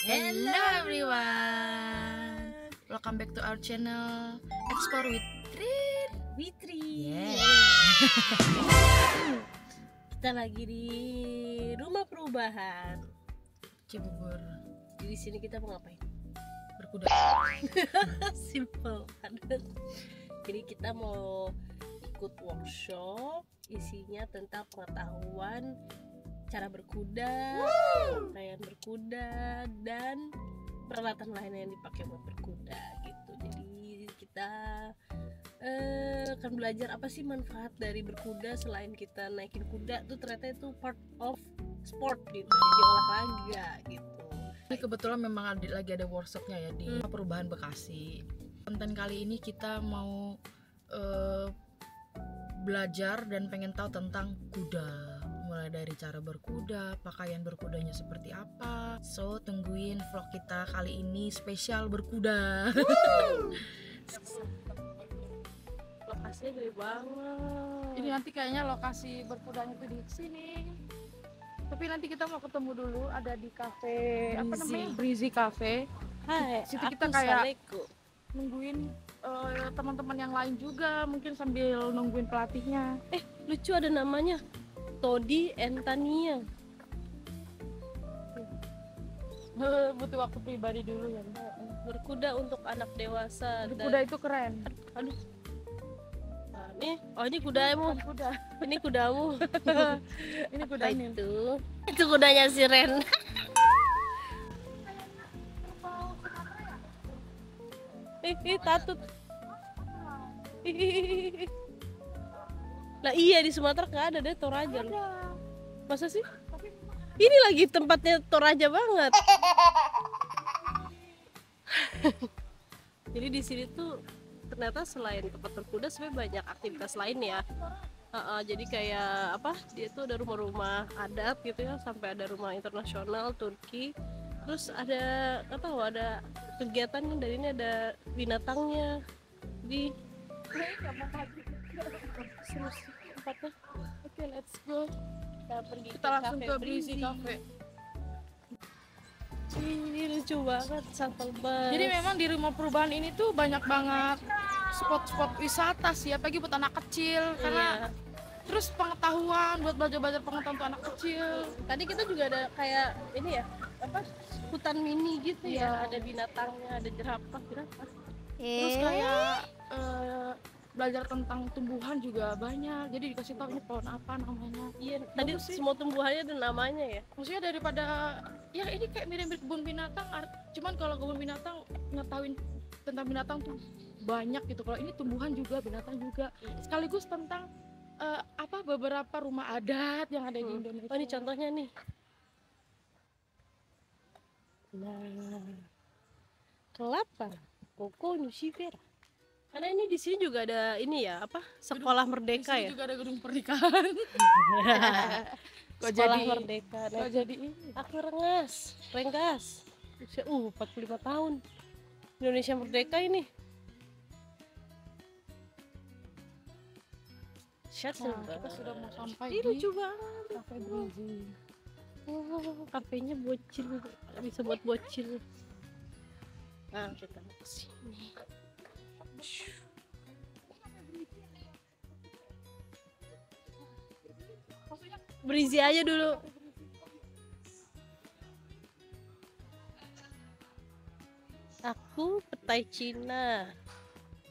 Hello everyone, welcome back to our channel Explore with Witri. Kita lagi di rumah perubahan Cibubur. di sini kita mau ngapain? Berkuda. Simple banget. Jadi kita mau ikut workshop isinya tentang pengetahuan cara berkuda, rangkaian berkuda, dan peralatan lain yang dipakai buat berkuda gitu. Jadi kita akan belajar apa sih manfaat dari berkuda selain kita naikin kuda tuh ternyata itu part of sport gitu, jadi olahraga gitu. Ini kebetulan memang lagi ada workshopnya ya di Perubahan Bekasi. Konten kali ini kita mau belajar dan pengen tahu tentang kuda, mulai dari cara berkuda, pakaian berkudanya seperti apa. So tungguin vlog kita kali ini spesial berkuda. Lokasinya gede banget. Ini nanti kayaknya lokasi berkudanya itu di sini. Tapi nanti kita mau ketemu dulu ada di cafe apa Breezy. namanya? Breezy Cafe. Hai, Situ kita aku kayak Saleko. nungguin teman-teman yang lain juga, mungkin sambil nungguin pelatihnya. Lucu ada namanya Todi and Tania. Butuh waktu pribadi dulu ya. Berkuda untuk anak dewasa. Berkuda itu keren. Aduh. Nah, ini kudamu. Bukan kuda. Ini kudamu. Ini Apa kudanya. itu kudanya si Ren. Tatut. Lah iya di Sumatera nggak ada deh Toraja loh. Masa sih? Ini lagi tempatnya Toraja banget. Jadi di sini tuh ternyata selain tempat berkuda sebenarnya banyak aktivitas lain ya. Jadi kayak apa? Dia tuh ada rumah-rumah adat gitu ya, sampai ada rumah internasional Turki. Terus ada nggak tahu ada kegiatannya, dari ini ada binatangnya di seru sih tempatnya. Oke, let's go. Kita pergi Kita langsung ke Breezy Cafe. Ini lucu banget, shuttle bus. Jadi memang di rumah perubahan ini tuh banyak banget spot-spot wisata sih, apalagi buat anak kecil. Karena terus pengetahuan, buat belajar-belajar pengetahuan untuk anak kecil. Tadi kita juga ada kayak ini ya, apa, hutan mini gitu ya, ada binatangnya, ada jerapah. Terus kayak belajar tentang tumbuhan juga banyak. Jadi dikasih tahu ini pohon apa namanya. Iya, tadi Bagus sih. semua tumbuhannya ada namanya ya. Maksudnya daripada ya ini kayak mirip-mirip kebun binatang, cuman kalau kebun binatang ngetahuin tentang binatang tuh banyak gitu. Kalau ini tumbuhan juga, binatang juga. Sekaligus tentang apa beberapa rumah adat yang ada di Indonesia. Oh, ini contohnya nih. Nah, kelapa, koko nusifera. Karena ini di sini juga ada ini ya, apa? Sekolah Di Merdeka sini ya. juga ada gedung pernikahan. Kok Sekolah jadi- Merdeka. Nah, Kalau jadi ini aku Renggas. Usia 45 tahun. Indonesia Merdeka ini. Shuttle nah, kita sudah mau sampai Ini di lucu banget. Cafe Breezy. Oh, kafenya bocil, bisa buat bocil. Nah, kita mau kesini. Breezy aja dulu. Aku petai Cina.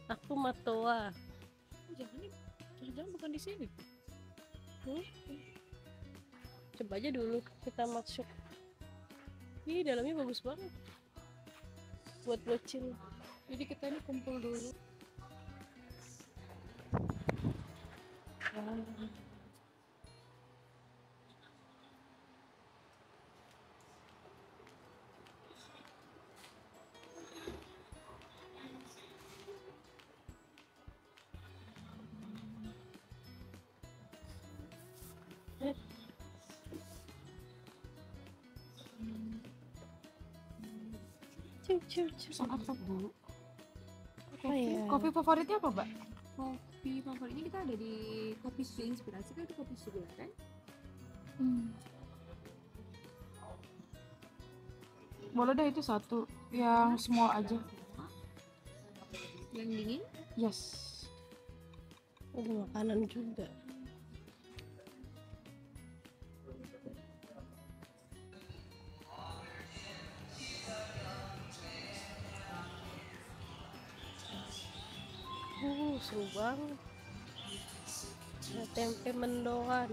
Aku Matoa. Jangan bukan di sini. Coba aja dulu kita masuk. Ih, dalamnya bagus banget. Buat bocil. Jadi kita ini kumpul dulu. Apa Bu? Apa ya? Kopi favoritnya apa, Mbak? Kopi favoritnya kita ada di Kopi Su Inspirasi, kan itu kopi su gula kan? Boleh deh itu satu, yang small aja. Yang dingin? Yes. Ada makanan juga. Seru banget. Ada tempe mendoan.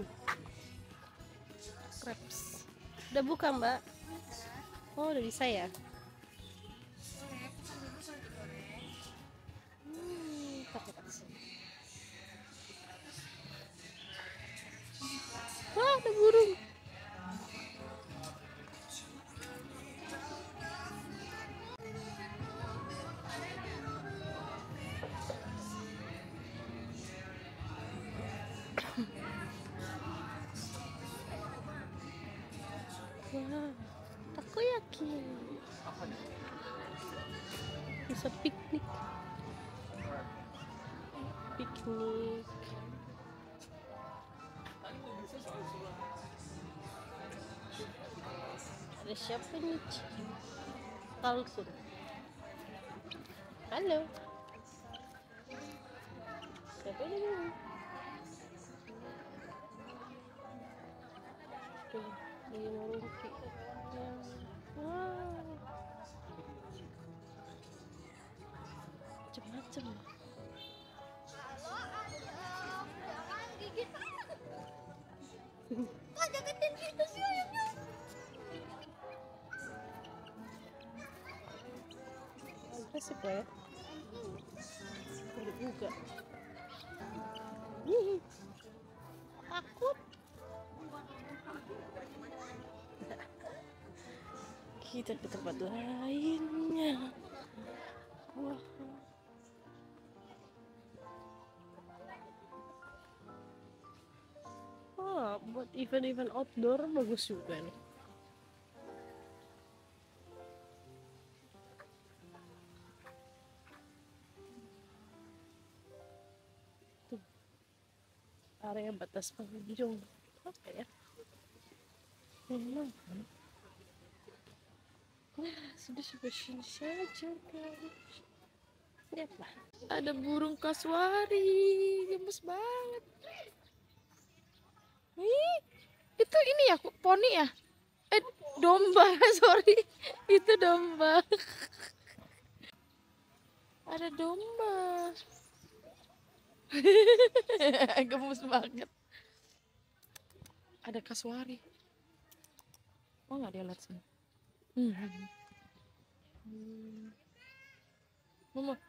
Crepes. Udah buka, Mbak? Oh, udah bisa ya? Pakai tas. Wah, ada burung. Wah, takoyaki. Bisa piknik. Piknik. Ada siapa nih? Kalkun. Halo. Siapa ini? Tuh, di Morungki. Wow. Macem-macem. Agresif lah ya. Ada juga. Ih, takut. Kita ke tempat lainnya. Wah. Wah, buat event-event outdoor bagus juga nih. Tuh. Area batas pengunjung. Apa ya? Sudah sini saja guys. Lihat lah. Ada burung kasuari, gemes banget. Ih, itu ini ya, poni ya? Domba, sorry. Itu domba. Ada domba. Gemes banget. Ada kasuari. Oh, nggak dia lihat sini.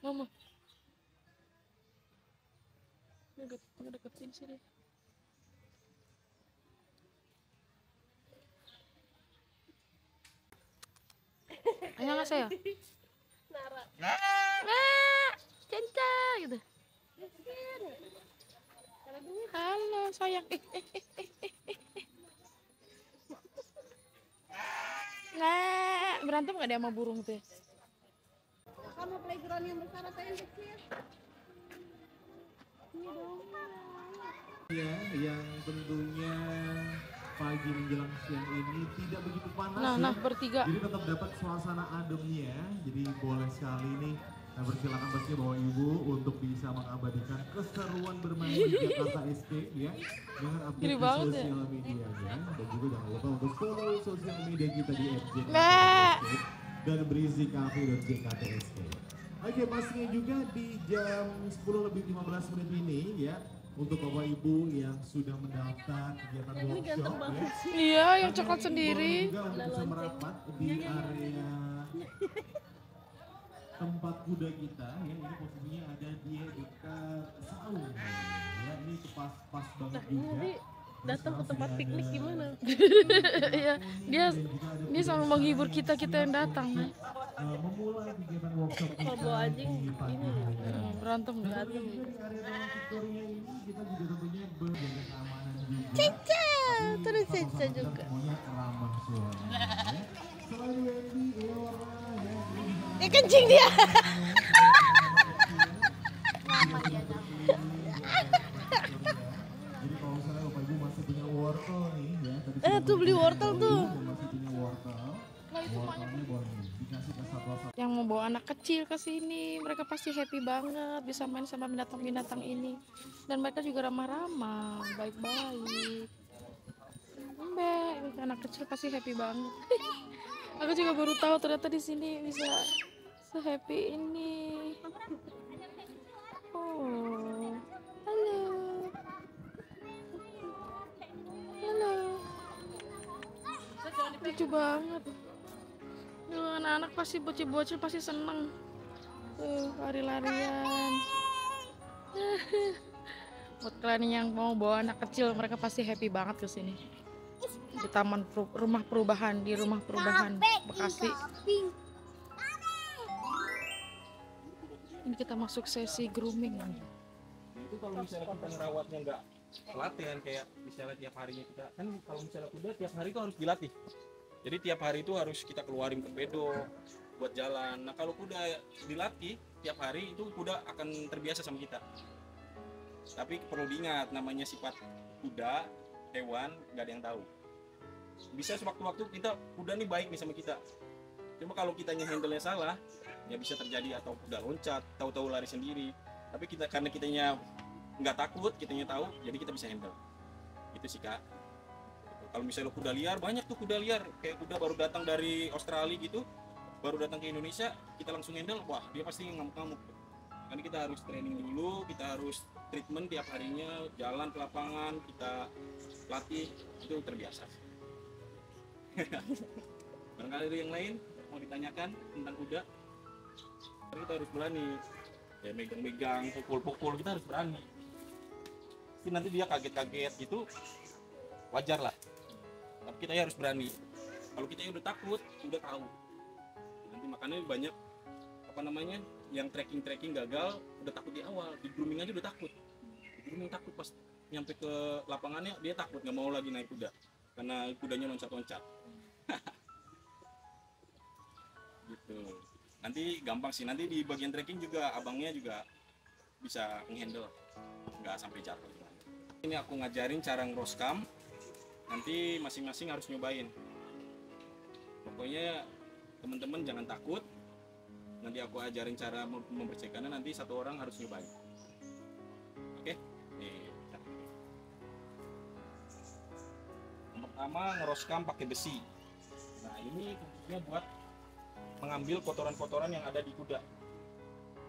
Mama. Deketin sini. Annyeonghaseyo. Cinta gitu. Halo sayang. Nah, berantem gak dia sama burung tuh? Sama playground yang besar atau yang kecil? Ya, yang tentunya pagi menjelang siang ini tidak begitu panas Nah, ya. bertiga. Jadi tetap dapat suasana ademnya. Jadi boleh sekali nih bersilakan pastinya bawa ibu untuk bisa mengabadikan keseruan bermain di Jakarta Escape ya dengan update di sosial media ya. Dan juga jangan lupa untuk follow sosial media kita di @JKT dan berizi-cafe.jkt.sk. Oke, pastinya juga di jam 10:15 ini ya untuk bapak ibu yang sudah mendaftar kegiatan workshop ya. Iya, yang coklat sendiri. Juga untuk bisa merapat di area tempat kuda kita ya, ini posisinya ada di dekat saung ya, ini pas banget juga. Datang ke tempat piknik gimana? Iya, dia sama menghibur kita yang datang. Memulai kegiatan workshop kita Kalau bawa anjing di pagi ini hari. Berantem. Juga di area Taman Victoria ini kita juga tentunya berjaga keamanan juga. Cica, Tapi terus sama-sama Cica kita juga. semuanya ramah suara ya. Selain Wendy, Eora ya. Kencing dia. Jadi kalau misalnya bapak ibu masih punya wortel nih ya, tadi Tuh beli wortel tuh. masih punya wortel, semuanya Wortelnya boleh dikasih ke satwa-satwa. yang mau bawa anak kecil ke sini, mereka pasti happy banget bisa main sama binatang-binatang ini. Dan mereka juga ramah-ramah, baik-baik. Mbak, anak kecil pasti happy banget. Aku juga baru tahu ternyata di sini bisa se-happy ini. Oh, halo. Halo. Lucu banget. Duh, anak-anak pasti bocil-bocil pasti seneng. Tuh, lari-larian. Buat kalian yang mau bawa anak kecil, mereka pasti happy banget ke sini. Di rumah perubahan, di rumah perubahan Bekasi. Ini kita masuk sesi grooming. Itu kalau misalnya kita ngerawatnya nggak pelatihan kayak misalnya tiap harinya kita kan kalau misalnya kuda tiap hari itu harus dilatih. Jadi tiap hari itu harus kita keluarin ke pedo buat jalan. Nah kalau kuda dilatih tiap hari itu kuda akan terbiasa sama kita. Tapi perlu diingat namanya sifat kuda, hewan nggak ada yang tahu. Bisa sewaktu-waktu kita kuda nih baik nih sama kita. Cuma kalau kitanya handle-nya salah, ya bisa terjadi atau kuda loncat, tahu-tahu lari sendiri. Tapi kita karena kitanya nggak takut, kitanya tahu, jadi kita bisa handle. Itu sih Kak. Kalau misalnya kuda liar, banyak tuh kuda liar. Kayak kuda baru datang dari Australia gitu, baru datang ke Indonesia, kita langsung handle, wah dia pasti ngamuk-ngamuk. Karena kita harus training dulu, kita harus treatment tiap harinya, jalan ke lapangan, kita latih, itu terbiasa. Barangkali ada yang lain mau ditanyakan tentang kuda? Karena kita harus berani, ya megang-megang, pukul-pukul, kita harus berani. Tapi nanti dia kaget-kaget gitu, wajar lah. Tapi kita harus berani. Kalau kita udah takut, udah tahu. Nanti makanya banyak apa namanya yang trekking gagal, udah takut di awal, di grooming aja udah takut. Di grooming takut pas nyampe ke lapangannya dia takut, nggak mau lagi naik kuda karena kudanya loncat-loncat. Gitu. Nanti gampang sih, nanti di bagian trekking juga abangnya juga bisa ngehandle, nggak sampai jatuh. Ini aku ngajarin cara ngeroskam, nanti masing-masing harus nyobain. Pokoknya teman-teman jangan takut, nanti aku ajarin cara membersihkannya, nanti satu orang harus nyobain. Oke? Nih. Yang pertama ngeroskam pakai besi. Nah ini fungsinya buat mengambil kotoran-kotoran yang ada di kuda.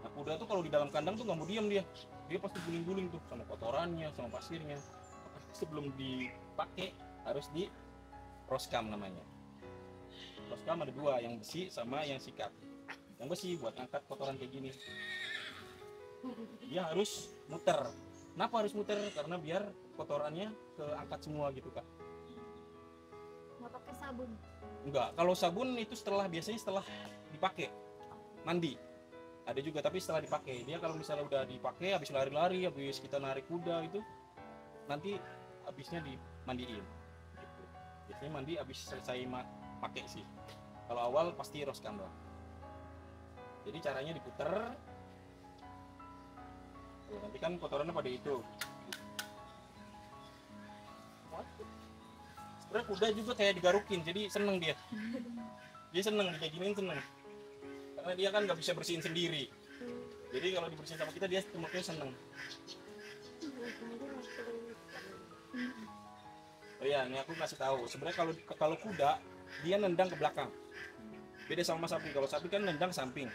Nah kuda tuh kalau di dalam kandang tuh nggak mau diem dia pasti guling-guling tuh sama kotorannya, sama pasirnya. Sebelum dipakai harus di roskam namanya. Roskam ada dua, yang besi sama yang sikat. Yang besi buat angkat kotoran kayak gini. Dia harus muter. Kenapa harus muter? Karena biar kotorannya keangkat semua gitu Kak. Nggak pakai sabun. Enggak, kalau sabun itu biasanya setelah dipakai mandi. Ada juga tapi setelah dipakai. Dia kalau misalnya udah dipakai habis lari-lari, habis kita narik kuda itu nanti habisnya dimandiin gitu. Biasanya mandi habis selesai pakai sih. Kalau awal pasti roskam doang. Jadi caranya diputer. Tuh, nanti kan kotorannya pada itu. Sebenarnya kuda juga kayak digarukin, jadi seneng dia. Dia seneng kayak gini, seneng. Karena dia kan nggak bisa bersihin sendiri. Jadi kalau dibersihin sama kita dia mungkin seneng. Oh iya, ini aku kasih tahu. Sebenarnya kalau kuda dia nendang ke belakang. Beda sama sapi. Kalau sapi kan nendang ke samping.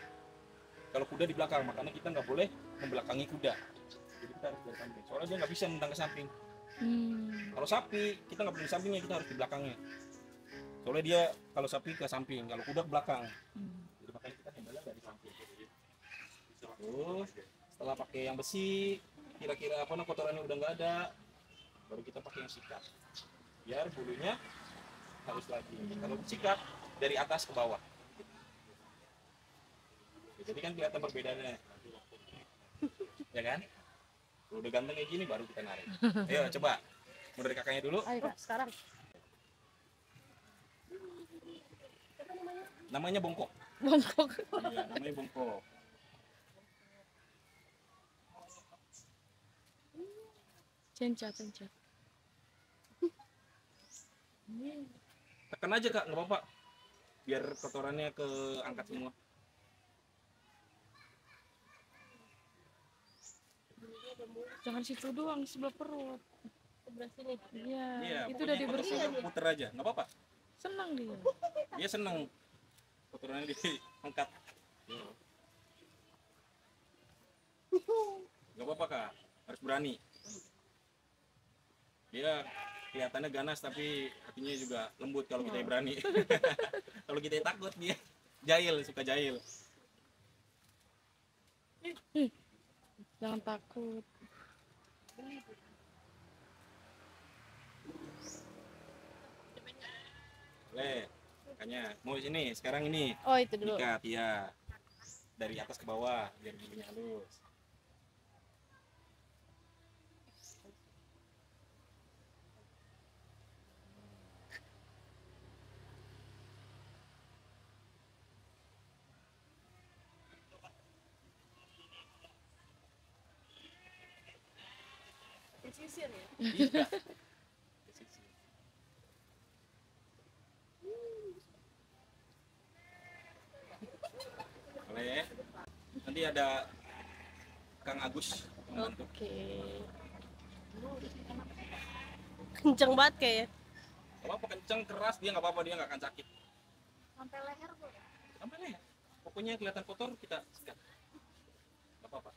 Kalau kuda di belakang, makanya kita nggak boleh membelakangi kuda. Jadi kita harus dari samping. Soalnya dia nggak bisa nendang ke samping. Kalau sapi kita nggak boleh di sampingnya, kita harus di belakangnya. Soalnya dia kalau sapi ke samping, kalau kuda ke belakang. Jadi makanya kita handle dari samping. Terus setelah pakai yang besi, kira-kira apa kotorannya udah nggak ada, baru kita pakai yang sikat. Biar bulunya halus lagi. Kalau sikat dari atas ke bawah. Jadi kan kelihatan perbedaannya. Ya kan? Udah ganteng kayak gini baru kita narik. Ayo coba. Mau dari kakaknya dulu. Ayo Kak, sekarang. Namanya bongkok. Bongkok. Iya, namanya bongkok. Cencat. Tekan aja Kak, nggak apa-apa. biar kotorannya keangkat semua. Jangan situ doang, sebelah perut. Sebelah sini. Iya, Iya, itu udah pokoknya dibersihin. kotorannya puter aja, nggak apa-apa. Senang dia. Dia seneng kotorannya diangkat. Nggak apa-apa kak, harus berani. Dia kelihatannya ganas tapi hatinya juga lembut kalau kita berani. Kalau kita takut dia jahil, suka jahil. Jangan takut. Boleh, makanya mau sini sekarang ini Oh itu dulu. dikat ya dari atas ke bawah biar bulunya halus. Disisir ya. Iya. Boleh. Nanti ada Kang Agus membantu. Oke. Kenceng banget kayaknya. Gak apa-apa kenceng keras dia nggak apa-apa, dia nggak akan sakit. Sampai leher kok. Sampai leher. Pokoknya kelihatan kotor kita sikat. Gak apa-apa.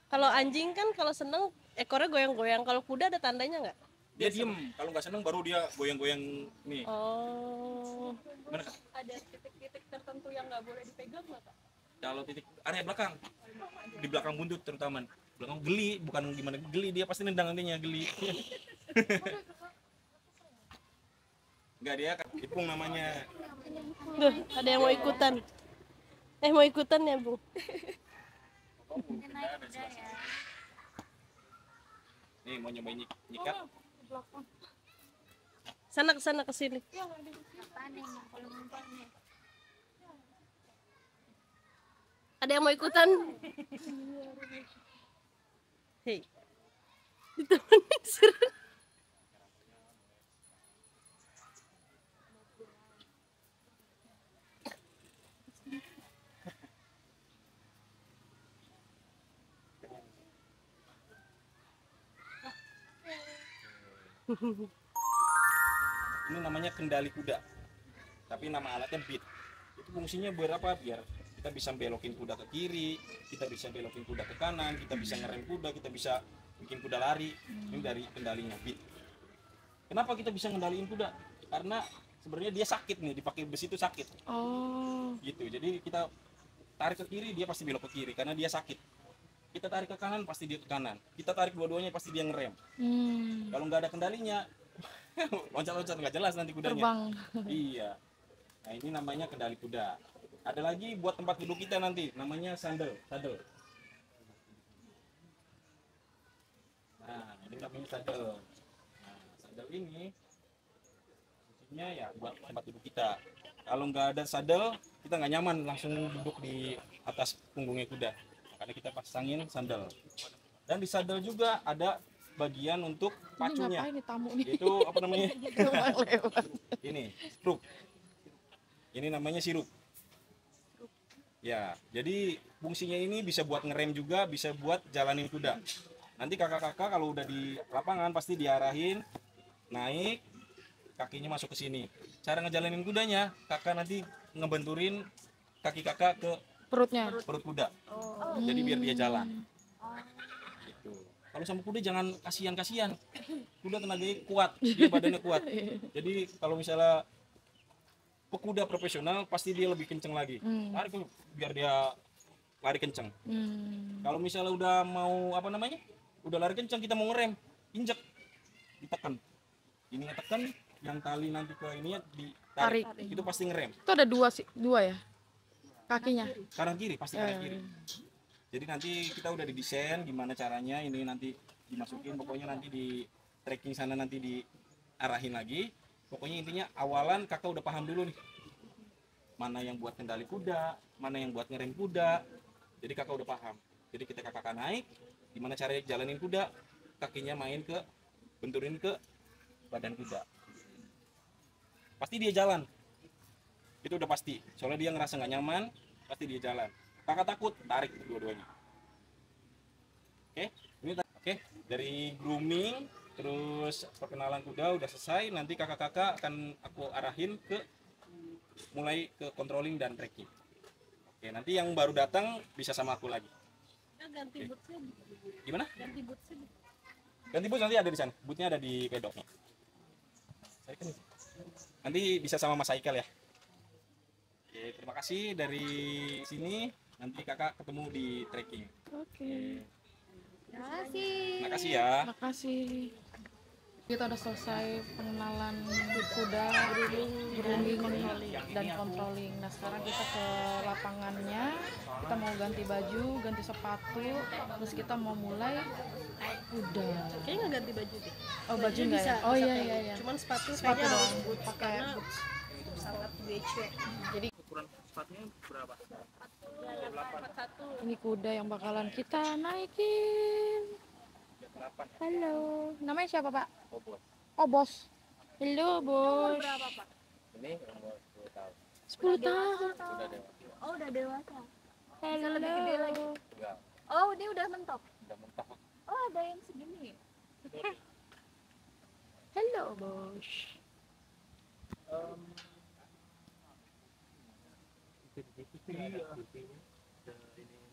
Kalau anjing kan kalau seneng ekornya goyang-goyang. Kalau kuda ada tandanya nggak? Dia diem. Kalau nggak seneng baru dia goyang-goyang nih. Oh. Gimana kak? Ada titik-titik tertentu yang nggak boleh dipegang nggak kak? Kalau titik area belakang, di belakang buntut terutama. Belakang geli, bukan gimana geli, dia pasti nendang nantinya geli. Enggak, dia ipung namanya. Duh, ada yang mau ikutan. Mau ikutan ya, Bu? Nih mau nyobain nyikat. Sana ke sana ke sini. Ada yang mau ikutan? Hei. Ditemenin seru. Ini namanya kendali kuda. Tapi nama alatnya beat. Itu fungsinya buat apa? Biar kita bisa belokin kuda ke kiri, kita bisa belokin kuda ke kanan, kita bisa ngerem kuda, kita bisa bikin kuda lari. Ini dari kendalinya beat. Kenapa kita bisa ngendaliin kuda? Karena sebenarnya dia sakit nih, dipakai besi itu sakit. Oh, Gitu. Jadi kita tarik ke kiri, dia pasti belok ke kiri karena dia sakit. Kita tarik ke kanan, pasti dia ke kanan. Kita tarik dua-duanya, pasti dia ngerem. Kalau nggak ada kendalinya, loncat-loncat nggak jelas nanti kudanya. terbang. Iya. Nah ini namanya kendali kuda. Ada lagi buat tempat duduk kita nanti, namanya sandal. Nah ini namanya sandal. Nah sandal ini fungsinya ya buat tempat duduk kita. Kalau nggak ada sadel, kita nggak nyaman langsung duduk di atas punggungnya kuda. Makanya kita pasangin sandal. Dan di sadel juga ada bagian untuk Ini pacunya. ngapain nih tamu nih? Itu apa namanya? Lewat. Ini sirup. Ini namanya sirup. Ya, jadi fungsinya ini bisa buat ngerem juga, bisa buat jalanin kuda. Nanti kakak-kakak kalau udah di lapangan pasti diarahin naik, kakinya masuk ke sini. Cara ngejalanin kudanya, kakak nanti ngebenturin kaki kakak ke Perutnya. perut kuda. Jadi biar dia jalan. Gitu. Kalau sama kuda jangan kasihan-kasihan. Kuda tenaganya kuat, dia badannya kuat. Jadi kalau misalnya pekuda profesional pasti dia lebih kenceng lagi. Tarik dulu, biar dia lari kenceng. Kalau misalnya udah mau apa namanya? Udah lari kenceng kita mau ngerem, injek, ditekan. Ini tekan, yang tali nanti ke ininya ditarik. Tarik. Itu pasti ngerem. Itu ada dua ya? Kakinya. Kanan kiri, pasti kanan kiri. Jadi nanti kita udah didesain gimana caranya ini nanti dimasukin, pokoknya nanti di tracking sana nanti diarahin lagi. Pokoknya intinya awalan kakak udah paham dulu nih. Mana yang buat kendali kuda, mana yang buat ngerem kuda. Jadi kakak udah paham. Jadi kita kakak naik, gimana caranya jalanin kuda, kakinya main ke benturin ke badan kuda. Pasti dia jalan. Itu udah pasti. Soalnya dia ngerasa nggak nyaman, pasti dia jalan. Kakak takut, tarik dua-duanya. Oke, oke. Dari grooming, terus perkenalan kuda udah selesai. Nanti kakak-kakak akan aku arahin ke mulai ke controlling dan tracking. Oke, nanti yang baru datang bisa sama aku lagi. Ganti bootsnya. Gimana? Ganti bootsnya. Ganti boots nanti ada di sana. Bootnya ada di pedoknya. Nanti bisa sama Mas Aikel ya. Oke, terima kasih dari sini. Nanti kakak ketemu di trekking. Oke. Terima kasih. Terima kasih ya. Makasih. Kita udah selesai pengenalan kuda, grooming dan controlling. Nah sekarang kita ke lapangannya. Kita mau ganti baju, ganti sepatu, terus kita mau mulai kuda. Kayaknya nggak ganti baju deh. Oh baju Bisa, nggak ya? bisa Oh iya kayak iya gitu. iya. Cuman sepatu Sepatu kayaknya harus doang. boots Pakai karena boots. sangat WC. Jadi Ukuran sepatunya berapa? ini kuda yang bakalan kita naikin. 8. Halo, namanya siapa Pak? Oh, bos. Oh bos. Halo bos. Berapa, Pak? Ini umur 10 tahun. 10 tahun. Sudah dewasa. Oh, udah dewasa. Halo. lebih gede lagi. Enggak, Oh, ini udah mentok. udah mentok. Oh, ada yang segini. Halo bos. Ini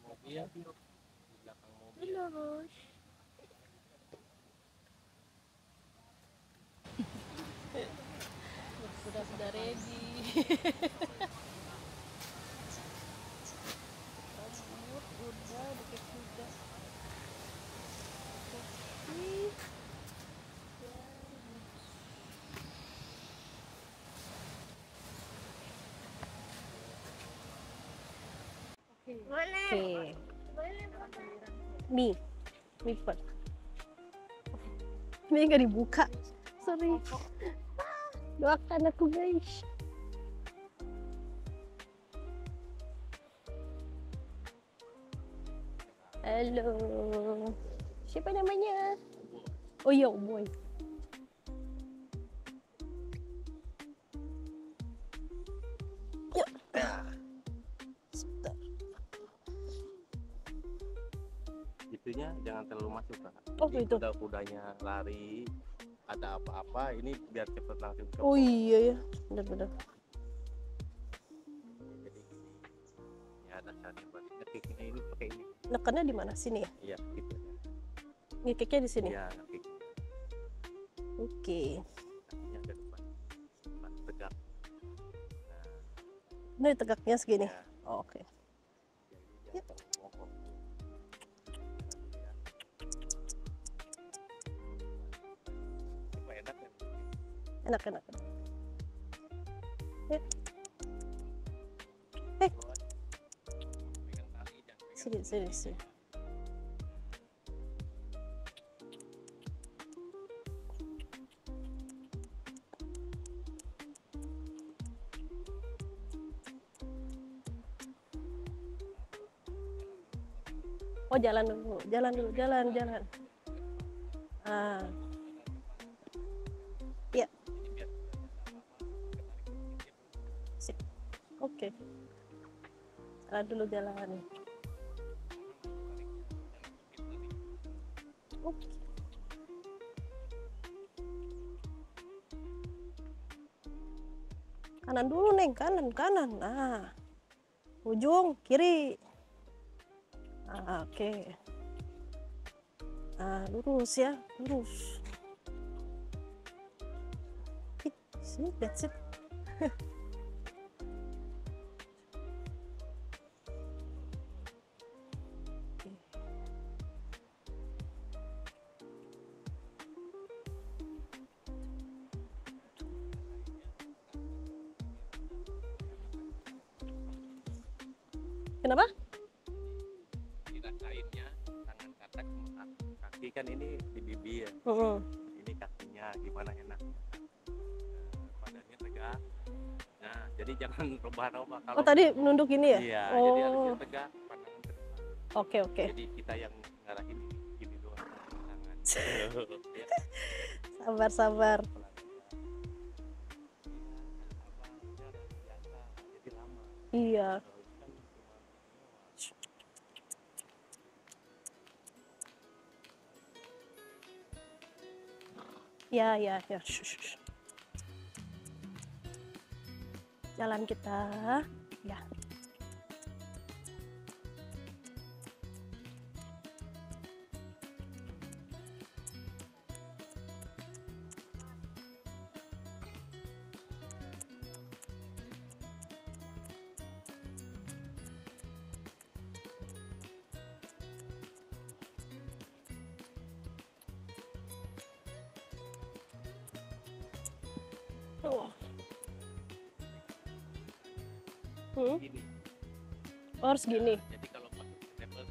mobil di belakang mobil. Halo bos. Sudah ready. Udah dikit juga. Oke. Mie pot. Mie nggak dibuka. Sorry. Doakan aku guys. Halo. Siapa namanya? Oh iya, boy. Yuk. Sebentar. Itunya jangan terlalu masuk Kak. Oh, Jadi gitu. kuda-kudanya lari, ada apa-apa ini biar cepet langsung ke Oh iya ya, benar-benar. jadi ya dasarnya buat ngekiknya ini pakai ini. Nekannya di mana? Sini ya? Iya gitu. Ngekiknya di sini. Iya ngekik Oke. kakinya ke depan. Pas tegak. Ini tegaknya segini. Ya, Oh, oke. jadi jangan terlalu ngomong. Supaya enak ya. Enak-enak. Ya, Pegang tali jangan pegang. sini. Oh, jalan dulu. Jalan. Ah. Ya. Sip. Oke. Jalan. Oke. Kanan dulu, Neng. Kanan. Nah. Ujung kiri. Ah, oke. Ah, lurus ya, lurus. See, that's it. Kenapa? Dirasainnya tangan katak sama kaki kan ini di bibir. Ini kakinya gimana enak. Badannya tegak. Nah, jadi jangan rebah-rebah kalau Oh, tadi menunduk gini ya? iya, jadi Oh, harusnya tegak, pandangan ke depan. oke. Jadi kita yang ngarahin gini doang tangan. Ya, Sabar. pelan-pelan. Iya. Ya, ya, ya. Shh. Jalan kita. Ya. Oh. Gini. Oh, harus gini. Jadi kalau pakai table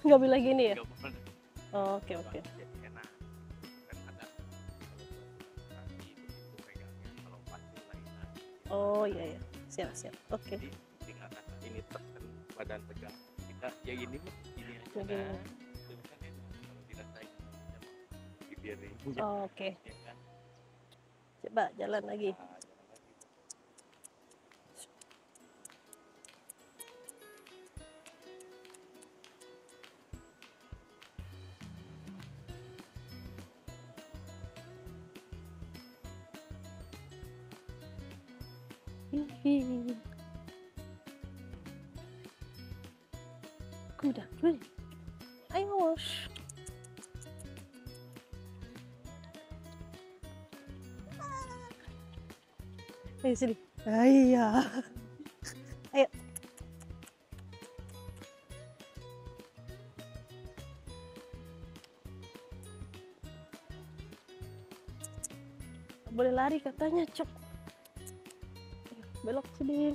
Nggak boleh gini ya? nggak boleh. Oh, oke, oke. Jadi enak. Kan ada kalau kaki begitu pegangnya, kalau pacu lain lagi. Oh, iya, ya. Siap, siap. Oke. Jadi tinggal rasa ini tekan badan tegang. Kita ya gini aja. Begini. Nah, itu kan enak kalau dirasain sama bibirnya. Oh, oke. Ya kan? Coba jalan lagi. Nah, jangan lagi. Hihi. Kuda, kuda. Ayo. Ayo sini. Iya. Ayo. Boleh lari katanya, Cok. Ayo, belok sini.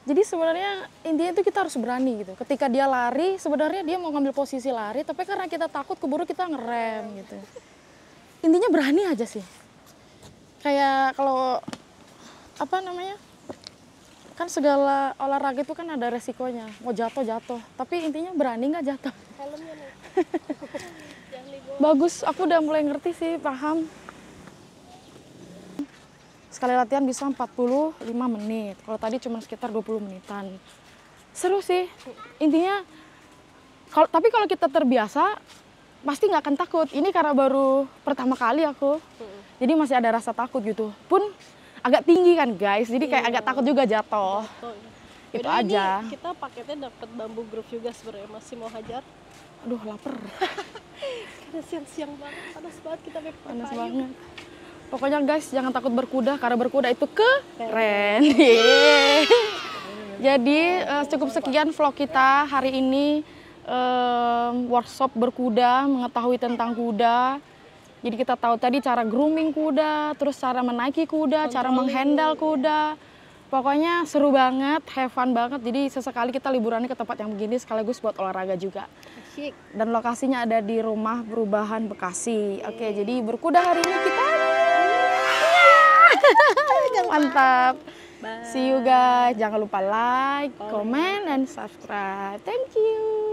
Jadi sebenarnya intinya itu kita harus berani gitu. Ketika dia lari, sebenarnya dia mau ngambil posisi lari, tapi karena kita takut keburu kita ngerem gitu. intinya berani aja sih. Kayak kalau apa namanya, kan segala olahraga itu kan ada resikonya, mau jatuh, tapi intinya berani nggak jatuh. Helmnya nih. Jangan dibawa. Bagus, aku udah mulai ngerti sih, paham. Sekali latihan bisa 45 menit, kalau tadi cuma sekitar 20 menitan. Seru sih, intinya. Tapi kalau kita terbiasa, pasti nggak akan takut. Ini karena baru pertama kali aku, jadi masih ada rasa takut gitu. Pun agak tinggi kan guys, jadi kayak agak takut juga jatuh. Itu Yaudah, aja. Ini kita paketnya dapat bambu groove juga sebenarnya. Masih mau hajar? Aduh lapar, Karena siang-siang banget, panas banget kita panas banget. Pokoknya guys jangan takut berkuda, karena berkuda itu keren. Yeay. Jadi cukup sekian vlog kita hari ini, workshop berkuda, mengetahui tentang kuda. Jadi kita tahu tadi cara grooming kuda, terus cara menaiki kuda, cara menghandle kuda. Pokoknya seru banget, have fun banget. Jadi sesekali kita liburannya ke tempat yang begini sekaligus buat olahraga juga. Asyik. Dan lokasinya ada di Rumah Perubahan Bekasi. Oke, jadi berkuda hari ini kita. Mantap. Bye. See you guys. Jangan lupa like, comment, dan subscribe. Thank you.